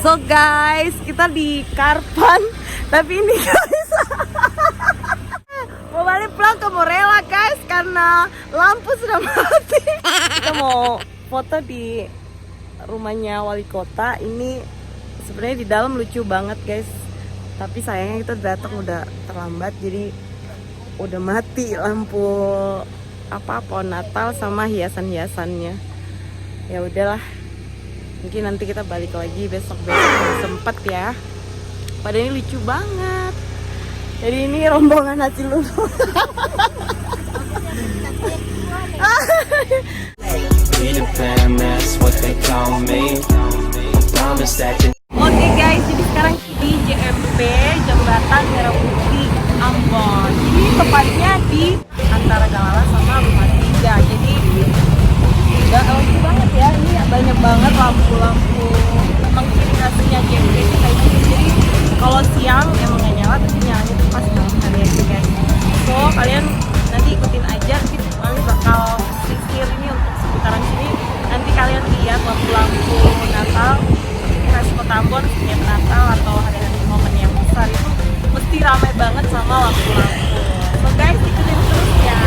So guys, kita di Karpan. Tapi ini guys mau balik pulang ke Morella guys, karena lampu sudah mati. Kita mau foto di rumahnya wali kota. Ini sebenarnya di dalam lucu banget guys, tapi sayangnya kita datang udah terlambat, jadi udah mati lampu pohon Natal sama hiasan-hiasannya. Ya udahlah, mungkin nanti kita balik lagi besok sempet ya. Padahal ini lucu banget. Jadi ini rombongan Haji Lulu. Oke guys, jadi sekarang di JMP Jembatan Merah Putih Ambon. Jadi tepatnya di antara Galala sama Rumah Tiga. Jadi udah lucu banget ya. Ini banyak banget lampu-lampu. Memang ciri khasnya JMP itu kayak gitu. Jadi kalau siang emang nggak nyala, tapi nyalanya tuh pas malam hari aja guys. So kalian nanti ikutin aja, kita kali bakal sisir ini untuk seputaran sini. Nanti kalian lihat lampu-lampu Natal khas Kota Ambon setiap Natal atau hari-hari momen yang besar itu mesti ramai banget sama lampu-lampu. So guys, ikutin terus ya.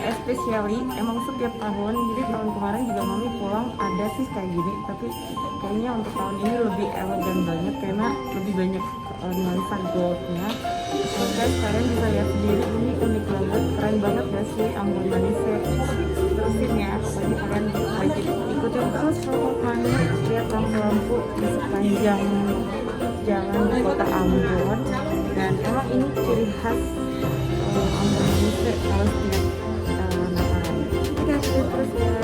especially emang setiap tahun, jadi tahun kemarin juga mami pulang ada sih kayak gini, tapi kayaknya untuk tahun ini lebih elegan banget karena lebih banyak nuansa goldnya. Guys, kalian bisa lihat sendiri, ini unik banget, keren banget gak sih ambon manisnya. Terusin ya, pokoknya kalian wajib ikutin terus pokoknya, lihat lampu-lampu di sepanjang jalan di kota Ambon. Dan emang ini ciri khas ambon manisnya kalau setiap Natalan. Oke, terus ya.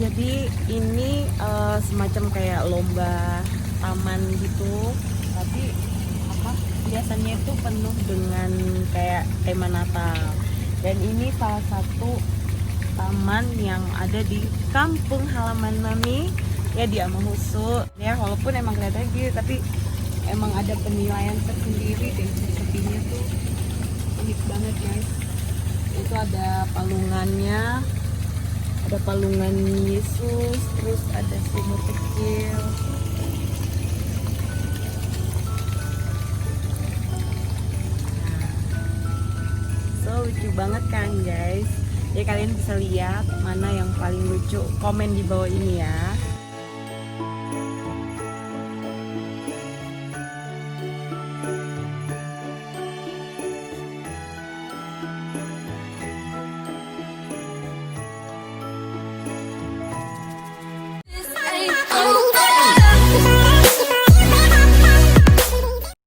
Jadi ini semacam kayak lomba taman gitu, tapi apa biasanya itu penuh dengan kayak tema Natal. Dan ini salah satu taman yang ada di kampung halaman Mami ya, di Amahusu ya. Walaupun emang kelihatannya gitu, tapi emang ada penilaian tersendiri deh. Sepertinya tuh unik banget guys. Itu ada palungannya, ada palungan Yesus, terus ada sumur kecil. So lucu banget kan guys. Ya kalian bisa lihat mana yang paling lucu, komen di bawah ini ya.